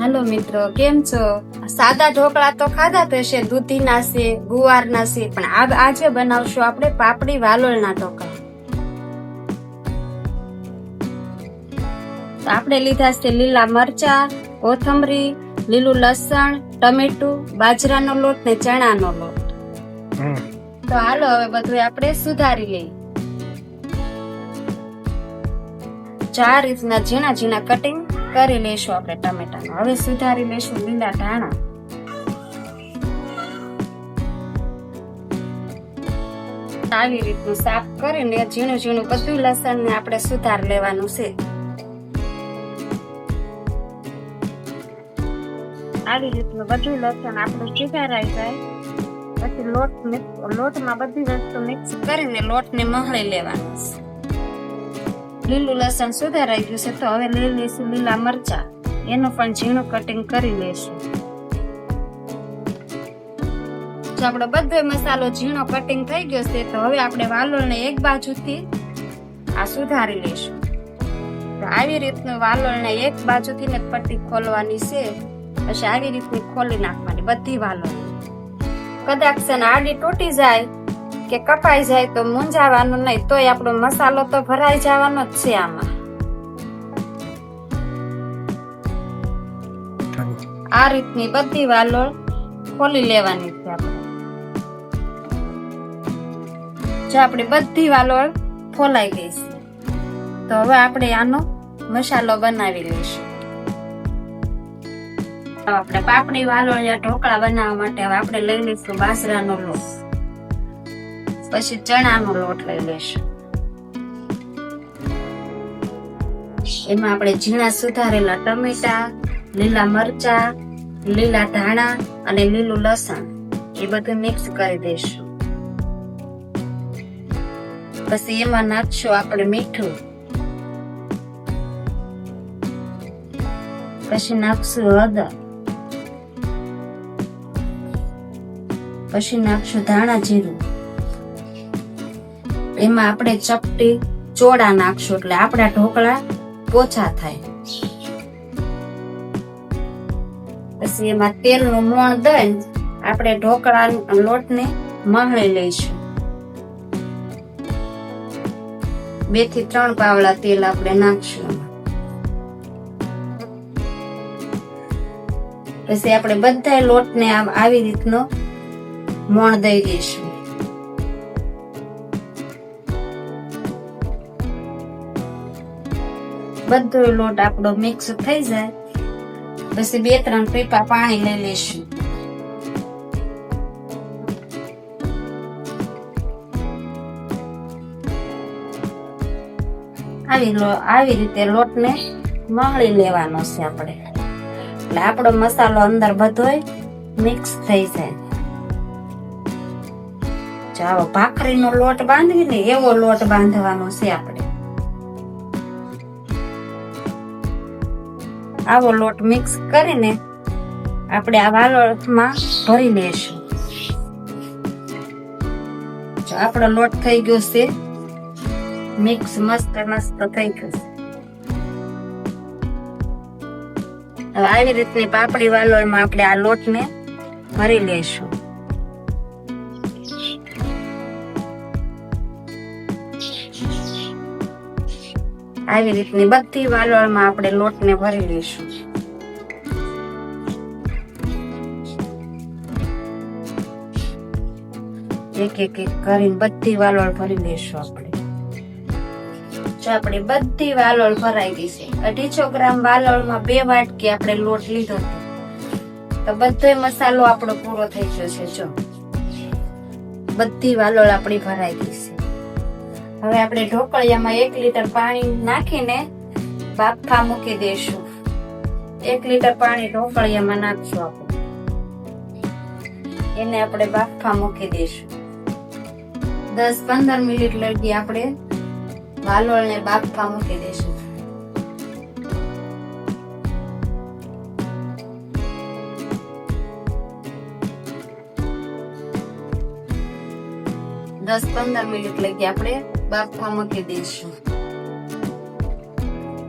હાલો મિત્રો, કેમ છો? સાદા ઢોકળા તો ખાધા થશે, દૂધીના છે, ગુવારના છે, પણ આજે બનાવશું આપણે પાપડી વાલોળના ઢોકળા. આપણે લીધા છે લીલા મરચા, કોથમરી, લીલું લસણ, ટમેટું, બાજરાનો લોટ ને ચણાનો લોટ. તો હાલો હવે બધું આપણે સુધારી લઈએ. ચાર રીતના ઝીણા ઝીણા કટિંગ કરી લેશું આપણે ટમેટાનું. હવે સુધારી લેશું લીલા ધાણા. આવી રીતનું સાફ કરીને ઝીણું ઝીણું બધું લસણ ને આપણે સુધાર લેવાનું છે. આવી રીતનું બધું લસણ આપણું સુધારાઈ જાય પછી લોટમાં બધી વસ્તુ મિક્સ કરીને લોટને મહળી લેવાનું છે. લીલું લસણ સુધારાઈ ગયું છે તો હવે લઈ લઈશું લીલા મરચા. એનું પણ ઝીણું કટિંગ કરી લેશું. જો આપણો બધો મસાલો ઝીણો કટિંગ થઈ ગયો છે તો હવે આપણે વાલોળને એક બાજુથી આ સુધારી લેશું. તો આવી રીતનું વાલોળને એક બાજુથી ને પટ્ટી ખોલવાની છે. પછી આવી રીતની ખોલી નાખવાની બધી વાલોળ. કદાચ છે ને આડી તૂટી જાય કે કપાઈ જાય તો મૂંઝાવાનું નહીં, તોય આપણો મસાલો તો ભરાઈ જવાનો જ છે આમાં. આ રીતની બધી વાલોળ ખોલી લેવાની છે આપણે. જો આપણી બધી વાલોળ ખોલાઈ ગઈ છે તો હવે આપણે આનો મસાલો બનાવી લઈશું. આપણે પાપડી વાલોળિયા ઢોકળા બનાવવા માટે હવે આપણે લઈ લઈશું બાજરાનો લોટ, પછી ચણાનો લોટ લઈ લઈશું. એમાં આપણે ઝીણા સુધારેલા ટમેટા, લીલા મરચા, લીલા ધાણા અને લીલું લસણ એ બધું મિક્સ કરી દઈશું. પછી એમાં નાખશું આપણે મીઠું, પછી નાખશું હળદર, પછી નાખશું ધાણા જીરું. એમાં આપણે ચપટી ચોળા નાખશું એટલે આપણા ઢોકળા પોચા થાય. પછી એમાં તેલનું મોણ દઈને આપણે ઢોકળા લોટને મહળી લઈશું. 2 થી 3 પાવડા તેલ આપણે નાખશું. પછી આપણે બધા લોટને આવી રીતનો મોણ દઈ દઈશું. બધો લોટ આપણો મિક્સ થઈ જાય પછી 2-3 ટીપા પાણી લઈ લઈશું. આવી રીતે લોટને મહળી લેવાનો છે આપણે, એટલે આપણો મસાલો અંદર બધોય મિક્સ થઈ જાય. ચાલો ભાખરીનો લોટ બાંધવી ને એવો લોટ બાંધવાનો છે આપણે. આવો લોટ મિક્સ કરીને આપણે આ વાલોળમાં ભરી લેશું. જો આપણો લોટ થઈ ગયો છે મિક્સ, મસ્ત થઈ ગયું છે. હવે આવી રીતની પાપડી વાલોળમાં આપણે આ લોટને ભરી લેશું. આવી રીતની બધી વાલોળમાં આપણે લોટને ભરી લઈશું. એક એક કરીને બધી વાલોળ ભરી લઈશું આપણે. જો આપણી બધી વાલોળ ભરાઈ ગઈ છે. 250 ગ્રામ વાલોળમાં 2 વાટકી આપણે લોટ લીધો હતો તો બધો મસાલો આપણો પૂરો થઈ ગયો છે. જો બધી વાલોળ આપણી ભરાઈ ગઈ છે. હવે આપણે ઢોકળિયામાં 1 લીટર પાણી નાખીને બાફા મૂકી દઈશું. 1 લીટર પાણી ઢોકળિયામાં નાખશું આપણે. એને આપણે બાફા મૂકી દઈશું. 10-15 મિનિટ લગી આપણે વાલોળને બાફા મૂકી દઈશું. દસ 15 મિનિટ લગી આપણે બાફવા મૂકી દઈશું.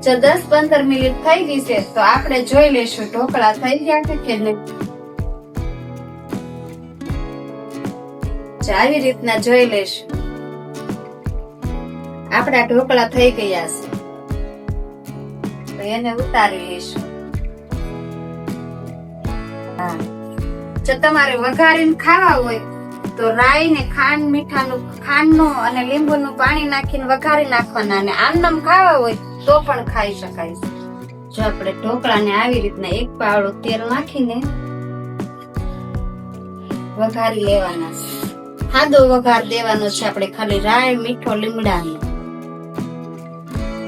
જો 10-15 મિનિટ થઈ ગઈ છે તો આપણે જોઈ લેશું ઢોકળા થઈ ગયા છે કે નહીં. જો આવી રીતના જોઈ લેશું. આપણા ઢોકળા થઈ ગયા છે તો એને ઉતારી લેશું. હા, જો તમારે વઘારીને ખાવા હોય તો રાઈ ને ખાંડનું અને લીંબુનું પાણી નાખીને વઘારી નાખવાના, અને આમનામ ખાવા હોય તો પણ ખાઈ શકાય છે. જો આપણે ઢોકળાને આવી રીતના એક પાવડો તેલ નાખીને વઘારી લેવાના છે. સાદો વઘાર દેવાનો છે આપણે, ખાલી રાઈ, મીઠો, લીમડાનો.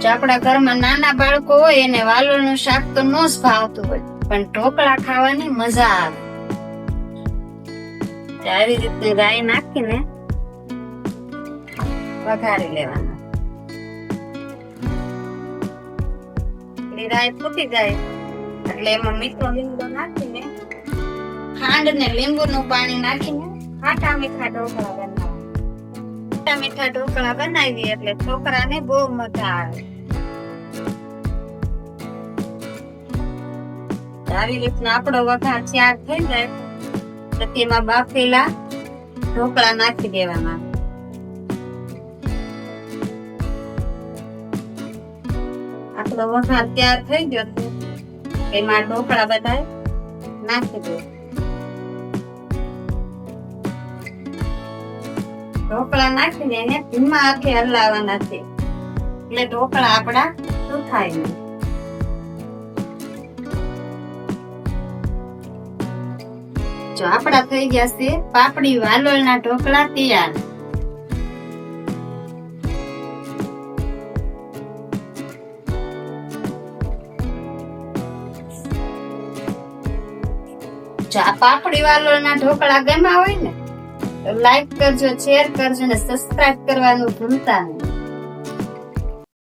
જો આપણા ઘરમાં નાના બાળકો હોય એને વાલોળનું શાક તો નો જ ભાવતું હોય, પણ ઢોકળા ખાવાની મજા આવે. આવી રીતે રાઈ નાખીને વઘારી લેવાના. રાઈ ફૂટી જાય એટલે એમાં મીઠો લીમડો નાખીને ખાંડ ને લીંબુનું પાણી નાખીને ખાટા મીઠા ઢોકળા બનાવવા. ખાટા મીઠા ઢોકળા બનાવીએ એટલે છોકરાને બહુ મજા આવે. આવી રીતના આપણો વઘાર તૈયાર થઈ જાય તો તેમાં બાફેલા ઢોકળા નાખી દેવાના. આપણો વઘાર તૈયાર થઈ ગયો એમાં ઢોકળા બધા નાખી દે. ઢોકળા નાખીને એને ધીમા હાથે હલાવવાના છે એટલે ઢોકળા આપણા સુખાય નહીં. જો આપડા થઈ ગયા છે પાપડી વાલોળના ઢોકળા તૈયાર. જો આ પાપડી વાલોળના ઢોકળા ગમ્યા હોય ને તો લાઈક કરજો, શેર કરજો ને સબસ્ક્રાઇબ કરવાનું ભૂલતા નહીં.